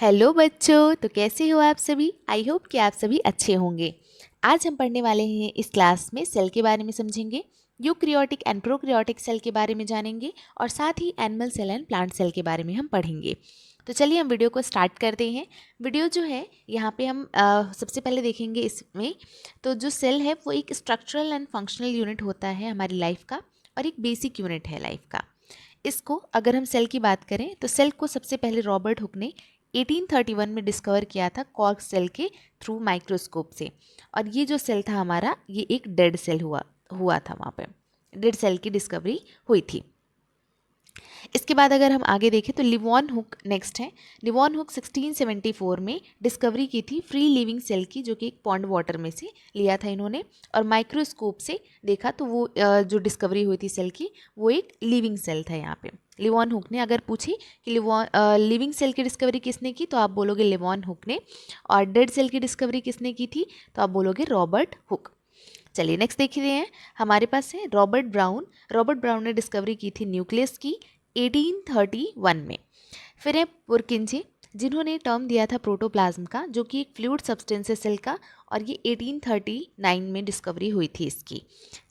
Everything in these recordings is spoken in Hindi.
हेलो बच्चों, तो कैसे हो आप सभी। आई होप कि आप सभी अच्छे होंगे। आज हम पढ़ने वाले हैं इस क्लास में सेल के बारे में समझेंगे, यूक्रियोटिक एंड प्रोक्रियोटिक सेल के बारे में जानेंगे और साथ ही animal cell and plant cell के बारे में हम पढ़ेंगे। तो चलिए हम वीडियो को स्टार्ट करते हैं। वीडियो जो है यहाँ पे हम सबसे पहले देखेंगे इसमें। तो जो सेल है वो एक स्ट्रक्चरल एंड फंक्शनल यूनिट होता है हमारी लाइफ का और एक बेसिक यूनिट है लाइफ का। इसको अगर हम सेल की बात करें तो सेल को सबसे पहले रॉबर्ट हुक ने 1831 में डिस्कवर किया था कॉर्क सेल के थ्रू माइक्रोस्कोप से। और ये जो सेल था हमारा, ये एक डेड सेल हुआ था, वहाँ पे डेड सेल की डिस्कवरी हुई थी। इसके बाद अगर हम आगे देखें तो लिवॉन हुक नेक्स्ट है। लिवॉन हुक 1674 में डिस्कवरी की थी फ्री लिविंग सेल की, जो कि एक पॉन्ड वाटर में से लिया था इन्होंने और माइक्रोस्कोप से देखा तो वो जो डिस्कवरी हुई थी सेल की वो एक लिविंग सेल था। यहाँ पे लिवॉन हुक ने, अगर पूछी कि लिविंग सेल की डिस्कवरी किसने की तो आप बोलोगे लिवॉन हुक ने, और डेड सेल की डिस्कवरी किसने की थी तो आप बोलोगे रॉबर्ट हुक। चलिए नेक्स्ट देखते हैं, हमारे पास है रॉबर्ट ब्राउन। रॉबर्ट ब्राउन ने डिस्कवरी की थी न्यूक्लियस की 1831 में। फिर है पुरकिंजे, जिन्होंने टर्म दिया था प्रोटोप्लाज्म का, जो कि एक फ्लूइड सब्सटेंस है सेल का, और ये 1839 में डिस्कवरी हुई थी इसकी।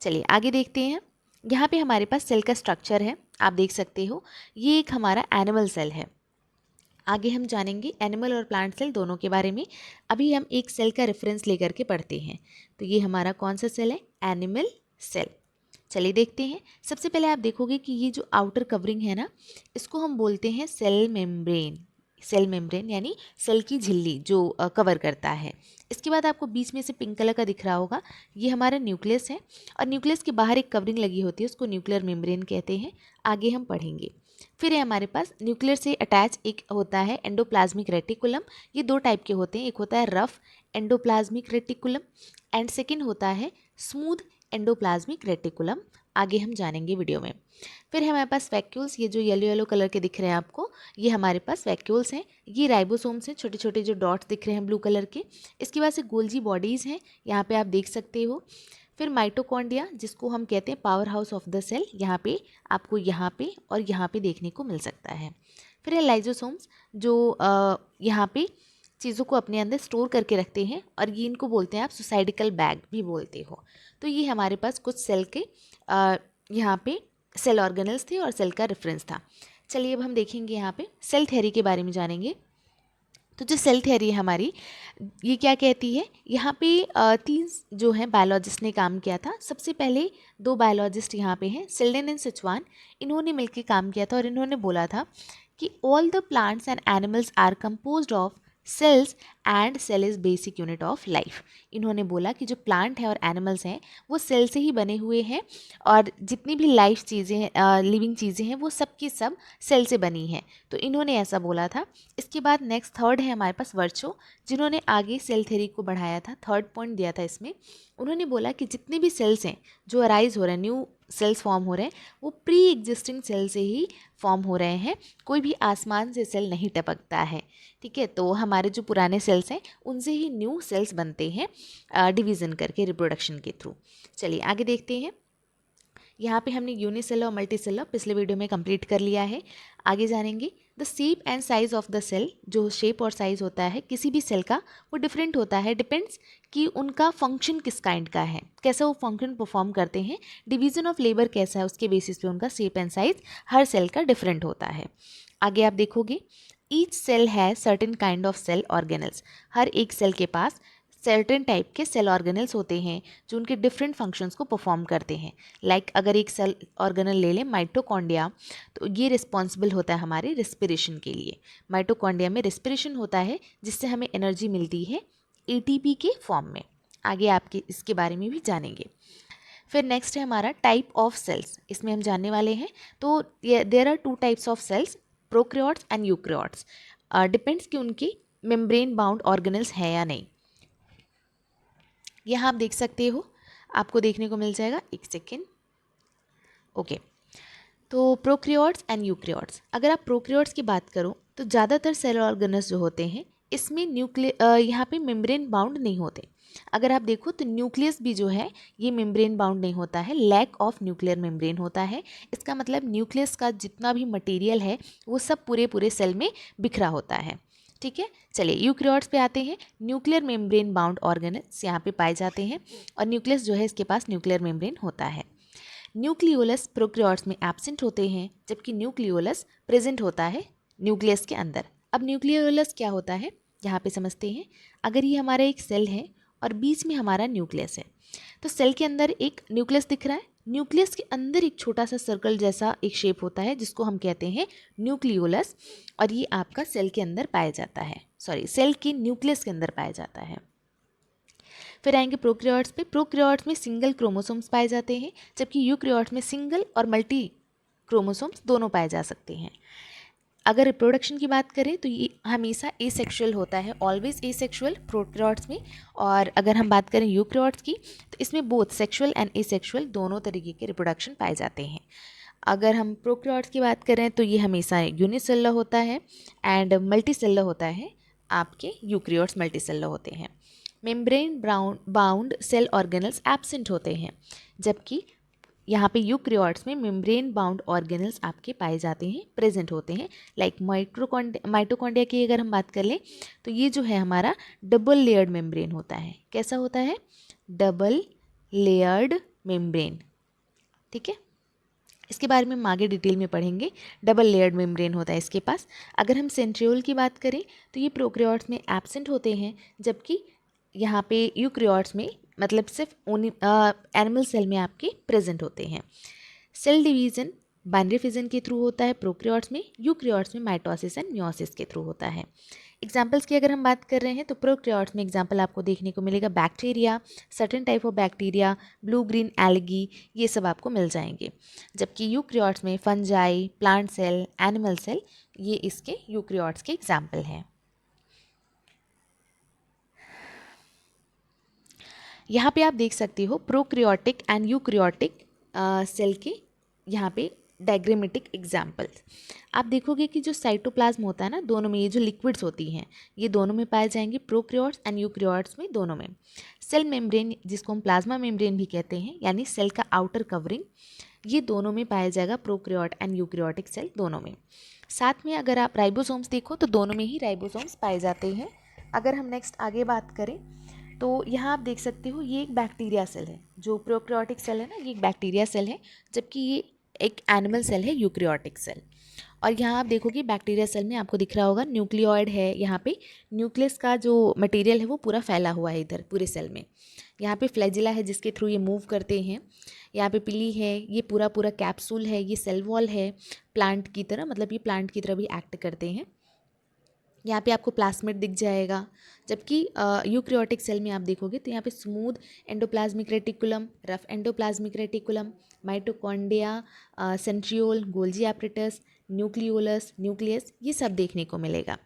चलिए आगे देखते हैं। यहाँ पे हमारे पास सेल का स्ट्रक्चर है, आप देख सकते हो ये एक हमारा एनिमल सेल है। आगे हम जानेंगे एनिमल और प्लांट सेल दोनों के बारे में। अभी हम एक सेल का रेफरेंस लेकर के पढ़ते हैं। तो ये हमारा कौन सा सेल है, एनिमल सेल। चलिए देखते हैं। सबसे पहले आप देखोगे कि ये जो आउटर कवरिंग है ना, इसको हम बोलते हैं सेल मेम्ब्रेन। सेल मेम्ब्रेन यानी सेल की झिल्ली जो कवर करता है। इसके बाद आपको बीच में से पिंक कलर का दिख रहा होगा, ये हमारा न्यूक्लियस है और न्यूक्लियस के बाहर एक कवरिंग लगी होती है, उसको न्यूक्लियर मेम्ब्रेन कहते हैं। आगे हम पढ़ेंगे। फिर है हमारे पास न्यूक्लियर से अटैच एक होता है एंडोप्लाज्मिक रेटिकुलम। ये दो टाइप के होते हैं, एक होता है rough endoplasmic reticulum and second होता है स्मूथ एंडोप्लाज्मिक रेटिकुलम। आगे हम जानेंगे वीडियो में। फिर है हमारे पास वैक्यूल्स, ये जो येलो येलो कलर के दिख रहे हैं आपको, ये हमारे पास वैक्यूल्स हैं। ये राइबोसोम्स हैं, छोटे छोटे जो डॉट्स दिख रहे हैं ब्लू कलर के। इसके बाद से गोल्जी बॉडीज़ हैं, यहाँ पे आप देख सकते हो। फिर माइटोकॉन्ड्रिया, जिसको हम कहते हैं powerhouse of the cell, यहाँ पे आपको यहाँ पे और यहाँ पे देखने को मिल सकता है। फिर है लाइजोसोम्स, जो यहाँ पे चीज़ों को अपने अंदर स्टोर करके रखते हैं और ये इनको बोलते हैं आप सुसाइडिकल बैग भी बोलते हो। तो ये हमारे पास कुछ सेल के यहाँ पे सेल ऑर्गेनल्स थे और सेल का रेफरेंस था। चलिए अब हम देखेंगे यहाँ पे सेल थ्योरी के बारे में जानेंगे। तो जो सेल थ्योरी है हमारी, ये क्या कहती है, यहाँ पे तीन जो हैं बायोलॉजिस्ट ने काम किया था। सबसे पहले दो बायोलॉजिस्ट यहाँ पे हैं, सेल्डन एंड सिचवान। इन्होंने मिलकर काम किया था और इन्होंने बोला था कि all the plants and animals are composed of cells and cell is basic unit of life. इन्होंने बोला कि जो प्लांट है और एनिमल्स हैं वो सेल से ही बने हुए हैं और जितनी भी लाइफ चीज़ें हैं, लिविंग चीज़ें हैं, वो सब की सब सेल से बनी हैं। तो इन्होंने ऐसा बोला था। इसके बाद नेक्स्ट थर्ड है हमारे पास वर्चो, जिन्होंने आगे सेल थ्योरी को बढ़ाया था, थर्ड पॉइंट दिया था इसमें। उन्होंने बोला कि जितने भी सेल्स हैं जो अराइज हो रहे हैं, न्यू सेल्स फॉर्म हो रहे हैं, वो प्री एग्जिस्टिंग सेल से ही फॉर्म हो रहे हैं। कोई भी आसमान से सेल नहीं टपकता है, ठीक है। तो हमारे जो पुराने सेल्स हैं उनसे ही न्यू सेल्स बनते हैं डिवीज़न करके, रिप्रोडक्शन के थ्रू। चलिए आगे देखते हैं। यहाँ पे हमने यूनिसेलर और मल्टीसेलर पिछले वीडियो में कंप्लीट कर लिया है। आगे जानेंगे the shape and size of the cell. जो शेप और साइज होता है किसी भी सेल का वो डिफरेंट होता है, डिपेंड्स कि उनका फंक्शन किस काइंड का है, कैसा वो फंक्शन परफॉर्म करते हैं, डिवीजन ऑफ लेबर कैसा है, उसके बेसिस पे उनका शेप एंड साइज हर सेल का डिफरेंट होता है। आगे आप देखोगे each cell has certain kind of cell organelles. हर एक सेल के पास सर्टेन टाइप के सेल ऑर्गेनल्स होते हैं जो उनके डिफरेंट फंक्शंस को परफॉर्म करते हैं। लाइक अगर एक सेल ऑर्गेनल ले लें माइटोकॉन्ड्रिया, तो ये रिस्पॉन्सिबल होता है हमारे रेस्पिरेशन के लिए। माइटोकॉन्ड्रिया में रेस्पिरेशन होता है जिससे हमें एनर्जी मिलती है एटीपी के फॉर्म में। आगे आपके इसके बारे में भी जानेंगे। फिर नेक्स्ट है हमारा टाइप ऑफ सेल्स, इसमें हम जानने वाले हैं। तो there are two types of cells, prokaryotes and eukaryotes. Depends कि उनके मेम्ब्रेन बाउंड ऑर्गेनल्स हैं या नहीं। यहाँ आप देख सकते हो, आपको देखने को मिल जाएगा, एक सेकेंड। ओके, तो प्रोक्रियोट्स एंड यूक्रियोट्स। अगर आप प्रोक्रियोट्स की बात करो तो ज़्यादातर सेल ऑर्गेनल्स जो होते हैं इसमें यहाँ पे मेम्ब्रेन बाउंड नहीं होते। अगर आप देखो तो न्यूक्लियस भी जो है ये मेम्ब्रेन बाउंड नहीं होता है, लैक ऑफ न्यूक्लियर मेम्ब्रेन होता है। इसका मतलब न्यूक्लियस का जितना भी मटेरियल है वो सब पूरे पूरे सेल में बिखरा होता है। ठीक है, चलिए यूक्रियोट्स पे आते हैं। न्यूक्लियर मेम्ब्रेन बाउंड ऑर्गेनेल्स यहाँ पे पाए जाते हैं और न्यूक्लियस जो है इसके पास न्यूक्लियर मेम्ब्रेन होता है। न्यूक्लियोलस प्रोक्रियोट्स में एब्सेंट होते हैं, जबकि न्यूक्लियोलस प्रेजेंट होता है न्यूक्लियस के अंदर। अब न्यूक्लियोलस क्या होता है यहाँ पे समझते हैं। अगर ये हमारा एक सेल है और बीच में हमारा न्यूक्लियस है, तो सेल के अंदर एक न्यूक्लियस दिख रहा है, न्यूक्लियस के अंदर एक छोटा सा सर्कल जैसा एक शेप होता है जिसको हम कहते हैं न्यूक्लियोलस, और ये आपका सेल के अंदर पाया जाता है, सेल के न्यूक्लियस के अंदर पाया जाता है। फिर आएंगे प्रोक्रियोट्स पे। प्रोक्रियोट्स में सिंगल क्रोमोसोम्स पाए जाते हैं, जबकि यूक्रियोट्स में सिंगल और मल्टी क्रोमोसोम्स दोनों पाए जा सकते हैं। अगर रिप्रोडक्शन की बात करें तो ये हमेशा एसेक्सुअल होता है, ऑलवेज एसेक्सुअल प्रोक्रियोट्स में। और अगर हम बात करें यूक्रियोट्स की तो इसमें बोथ सेक्सुअल एंड एसेक्सुअल दोनों तरीके के रिप्रोडक्शन पाए जाते हैं। अगर हम प्रोक्रियोट्स की बात करें तो ये हमेशा यूनिसेलुलर होता है एंड मल्टीसेलुलर होता है, आपके यूक्रियोट्स मल्टीसेलुलर होते हैं। Membrane bound cell organelles absent होते हैं, जबकि यहाँ पे यूक्रियोट्स में मेम्ब्रेन बाउंड ऑर्गेनल्स आपके पाए जाते हैं, प्रेजेंट होते हैं। लाइक माइटोकॉन्ड्रिया की अगर हम बात कर लें तो ये जो है हमारा डबल लेयर्ड मेम्ब्रेन होता है। कैसा होता है? Double layered membrane. ठीक है, इसके बारे में हम आगे डिटेल में पढ़ेंगे। डबल लेयर्ड मेम्ब्रेन होता है इसके पास। अगर हम सेंट्रियोल की बात करें तो ये प्रोक्रियोट्स में एब्सेंट होते हैं, जबकि यहाँ पे यूक्रियोट्स में मतलब सिर्फ एनिमल सेल में आपके प्रेजेंट होते हैं। सेल डिवीज़न बाइनरी फिजन के थ्रू होता है प्रोक्रियोट्स में, यूक्रियोट्स में माइटोसिस एंड मियोसिस के थ्रू होता है। एग्जाम्पल्स की अगर हम बात कर रहे हैं तो प्रोक्रियोट्स में एग्जाम्पल आपको देखने को मिलेगा bacteria, certain type of bacteria, blue green algae, ये सब आपको मिल जाएंगे। जबकि यूक्रियोट्स में fungi, plant cell, animal cell, ये इसके यूक्रियोट्स के एग्जाम्पल हैं। यहाँ पे आप देख सकते हो प्रोक्रियोटिक एंड यूक्रियोटिक सेल के यहाँ पे डायग्रामेटिक एग्जाम्पल्स। आप देखोगे कि जो साइटोप्लाज्म होता है ना, दोनों में ये जो लिक्विड्स होती हैं ये दोनों में पाए जाएंगे, प्रोक्रियोट्स एंड यूक्रियोट्स में दोनों में। सेल मेम्ब्रेन जिसको हम प्लाज्मा मेम्ब्रेन भी कहते हैं, यानी सेल का आउटर कवरिंग, ये दोनों में पाया जाएगा, प्रोक्रियोट एंड यूक्रियोटिक सेल दोनों में। साथ में अगर आप राइबोसोम्स देखो तो दोनों में ही राइबोसोम्स पाए जाते हैं। अगर हम नेक्स्ट आगे बात करें तो यहाँ आप देख सकते हो ये एक बैक्टीरिया सेल है, जो प्रोक्रियोटिक सेल है ना, ये एक बैक्टीरिया सेल है, जबकि ये एक एनिमल सेल है यूक्रियोटिक सेल। और यहाँ आप देखोगे बैक्टीरिया सेल में आपको दिख रहा होगा न्यूक्लियोइड है, यहाँ पे न्यूक्लियस का जो मटेरियल है वो पूरा फैला हुआ है इधर पूरे सेल में। यहाँ पे फ्लैजिला है जिसके थ्रू ये मूव करते हैं, यहाँ पे पिली है, ये पूरा पूरा कैप्सूल है, ये सेल वॉल है प्लांट की तरह, मतलब ये प्लांट की तरह भी एक्ट करते हैं। यहाँ पे आपको प्लास्मिड दिख जाएगा, जबकि यूक्रियोटिक सेल में आप देखोगे तो यहाँ पे smooth endoplasmic reticulum, rough endoplasmic reticulum, mitochondria, centriole, Golgi apparatus, nucleolus, nucleus, ये सब देखने को मिलेगा।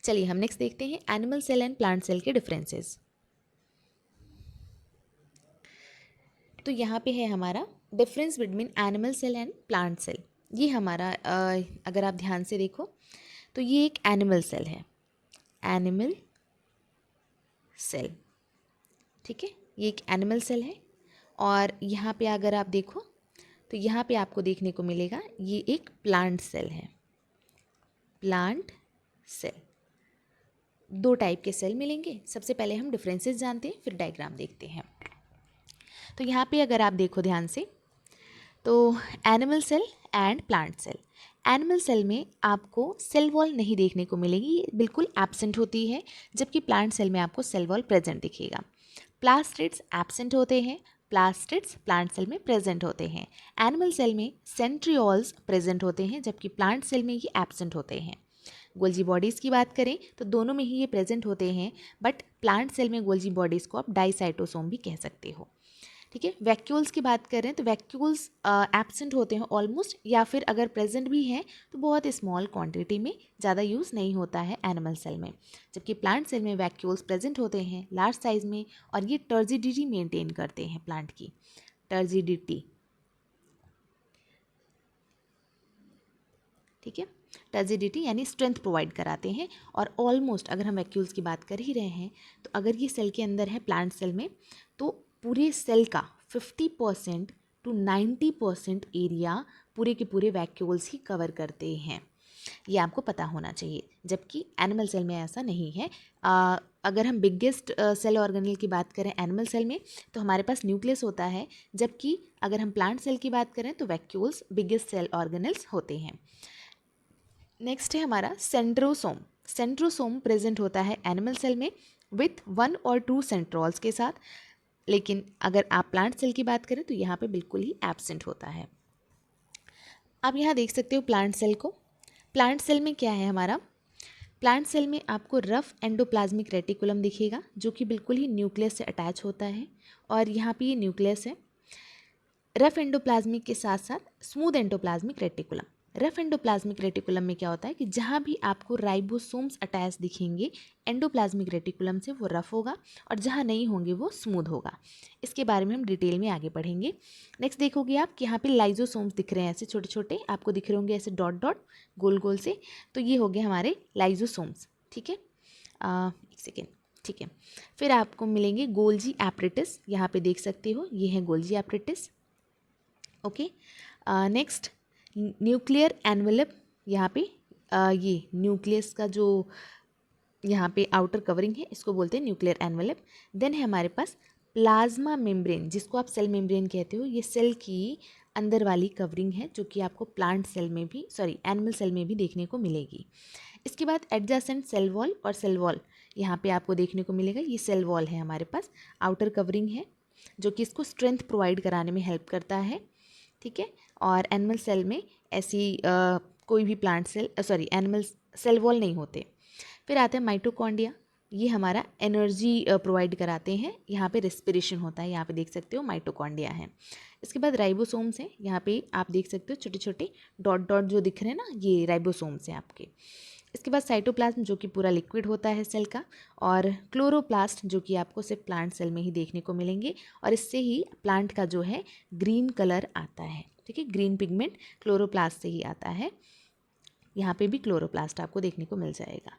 चलिए हम नेक्स्ट देखते हैं animal cell and plant cell के डिफरेंसेस। तो यहाँ पे है हमारा difference between animal cell and plant cell. ये हमारा अगर आप ध्यान से देखो तो ये एक एनिमल सेल है, एनिमल सेल। ठीक है, ये एक एनिमल सेल है। और यहाँ पे अगर आप देखो तो यहाँ पे आपको देखने को मिलेगा ये एक प्लांट सेल है, प्लांट सेल। दो टाइप के सेल मिलेंगे। सबसे पहले हम डिफरेंसेस जानते हैं, फिर डायग्राम देखते हैं। तो यहाँ पे अगर आप देखो ध्यान से तो animal cell and plant cell. Animal cell में आपको सेल वॉल नहीं देखने को मिलेगी, ये बिल्कुल एब्सेंट होती है, जबकि प्लांट सेल में आपको सेल वॉल प्रेजेंट दिखेगा। प्लास्टिड्स एब्सेंट होते हैं, प्लास्टिड्स प्लांट सेल में प्रेजेंट होते हैं। एनिमल सेल में सेंट्रियोल्स प्रेजेंट होते हैं, जबकि प्लांट सेल में ये एब्सेंट होते हैं। गोल्जी बॉडीज़ की बात करें तो दोनों में ही ये प्रेजेंट होते हैं, बट प्लांट सेल में गोल्जी बॉडीज़ को आप डाइसाइटोसोम भी कह सकते हो। ठीक है, वैक्यूल्स की बात करें तो वैक्यूल्स एब्सेंट होते हैं ऑलमोस्ट, या फिर अगर प्रेजेंट भी हैं तो बहुत स्मॉल क्वांटिटी में, ज़्यादा यूज़ नहीं होता है एनिमल सेल में। जबकि प्लांट सेल में वैक्यूल्स प्रेजेंट होते हैं लार्ज साइज में, और ये टर्जिडिटी मेंटेन करते हैं प्लांट की, टर्जिडिटी। ठीक है, टर्जिडिटी यानी स्ट्रेंथ प्रोवाइड कराते हैं। और ऑलमोस्ट अगर हम वैक्यूल्स की बात कर ही रहे हैं तो अगर ये सेल के अंदर है प्लांट सेल में, तो पूरे सेल का 50% to 90% एरिया पूरे के पूरे वैक्यूल्स ही कवर करते हैं। ये आपको पता होना चाहिए, जबकि एनिमल सेल में ऐसा नहीं है। अगर हम बिगेस्ट सेल ऑर्गेनेल की बात करें एनिमल सेल में तो हमारे पास न्यूक्लियस होता है, जबकि अगर हम प्लांट सेल की बात करें तो वैक्यूल्स बिगेस्ट सेल ऑर्गेनेल्स होते हैं। नेक्स्ट है हमारा सेंट्रोसोम। सेंट्रोसोम प्रेजेंट होता है एनिमल सेल में विथ 1 और 2 सेंट्रोल्स के साथ, लेकिन अगर आप प्लांट सेल की बात करें तो यहाँ पे बिल्कुल ही एब्सेंट होता है। आप यहाँ देख सकते हो प्लांट सेल को। प्लांट सेल में क्या है हमारा, प्लांट सेल में आपको रफ एंडोप्लाज्मिक रेटिकुलम दिखेगा जो कि बिल्कुल ही न्यूक्लियस से अटैच होता है, और यहाँ पे ये न्यूक्लियस है। रफ एंडोप्लाज्मिक के साथ साथ smooth endoplasmic reticulum. Rough endoplasmic reticulum में क्या होता है कि जहाँ भी आपको राइबोसोम्स अटैच दिखेंगे एंडोप्लाज्मिक रेटिकुलम से, वो रफ होगा, और जहाँ नहीं होंगे वो स्मूथ होगा। इसके बारे में हम डिटेल में आगे पढ़ेंगे। नेक्स्ट देखोगे आप कि यहाँ पे लाइजोसोम्स दिख रहे हैं, ऐसे छोटे छोटे आपको दिख रहे होंगे ऐसे डॉट डॉट गोल गोल से, तो ये हो गए हमारे लाइजोसोम्स। ठीक है, एक सेकेंड। ठीक है, फिर आपको मिलेंगे गोल्जी एपरेटिस, यहाँ पे देख सकते हो ये है Golgi apparatus. Okay, next nuclear envelope, यहाँ पे ये न्यूक्लियस का जो यहाँ पे आउटर कवरिंग है इसको बोलते हैं न्यूक्लियर एनवेलप। देन है हमारे पास प्लाज्मा मेम्ब्रेन, जिसको आप सेल मेम्ब्रेन कहते हो। ये सेल की अंदर वाली कवरिंग है जो कि आपको प्लांट सेल में भी एनिमल सेल में भी देखने को मिलेगी। इसके बाद एडजेसेंट सेल वॉल और सेल वॉल यहाँ पे आपको देखने को मिलेगा। ये सेल वॉल है हमारे पास, आउटर कवरिंग है जो कि इसको स्ट्रेंथ प्रोवाइड कराने में हेल्प करता है। ठीक है, और एनिमल सेल में ऐसी कोई भी plant cell animal cell wall नहीं होते। फिर आते हैं माइटोकॉन्ड्रिया, ये हमारा एनर्जी प्रोवाइड कराते हैं, यहाँ पे रेस्पिरेशन होता है, यहाँ पे देख सकते हो माइटोकॉन्ड्रिया है। इसके बाद राइबोसोम्स हैं, यहाँ पे आप देख सकते हो छोटे छोटे डॉट डॉट जो दिख रहे हैं ना, ये राइबोसोम्स हैं आपके। इसके बाद साइटोप्लाज्म जो कि पूरा लिक्विड होता है सेल का, और क्लोरोप्लास्ट जो कि आपको सिर्फ प्लांट सेल में ही देखने को मिलेंगे, और इससे ही प्लांट का जो है ग्रीन कलर आता है। ठीक है, ग्रीन पिगमेंट क्लोरोप्लास्ट से ही आता है। यहाँ पे भी क्लोरोप्लास्ट आपको देखने को मिल जाएगा।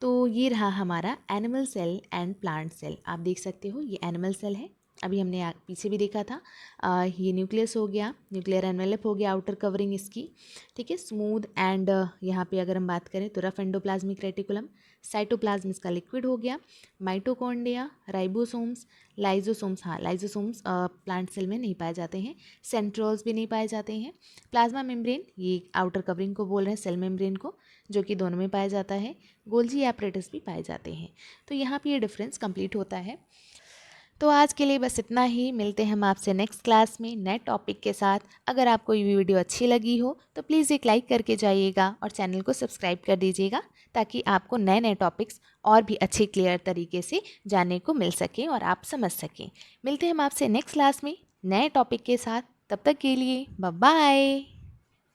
तो ये रहा हमारा animal cell and plant cell. आप देख सकते हो ये एनिमल सेल है, अभी हमने पीछे भी देखा था। ये न्यूक्लियस हो गया, न्यूक्लियर एनवेलप हो गया, आउटर कवरिंग इसकी। ठीक है, स्मूथ एंड यहाँ पे अगर हम बात करें तो रफ एंडोप्लाज्मिक रेटिकुलम, साइटोप्लाज्म इसका लिक्विड हो गया, माइटोकॉन्ड्रिया, राइबोसोम्स, लाइजोसोम्स। हाँ, लाइजोसोम्स प्लांट सेल में नहीं पाए जाते हैं, सेंट्रोल्स भी नहीं पाए जाते हैं। प्लाज्मा मेम्ब्रेन, ये आउटर कवरिंग को बोल रहे हैं, सेल मेम्ब्रेन को, जो कि दोनों में पाया जाता है। गोल्जी एपरेटस भी पाए जाते हैं। तो यहाँ पे ये डिफरेंस कंप्लीट होता है। तो आज के लिए बस इतना ही, मिलते हैं हम आपसे नेक्स्ट क्लास में नए टॉपिक के साथ। अगर आपको ये वीडियो अच्छी लगी हो तो प्लीज़ एक लाइक करके जाइएगा और चैनल को सब्सक्राइब कर दीजिएगा, ताकि आपको नए नए टॉपिक्स और भी अच्छे क्लियर तरीके से जानने को मिल सकें और आप समझ सकें। मिलते हैं हम आपसे नेक्स्ट क्लास में नए टॉपिक के साथ, तब तक के लिए बाय बाय।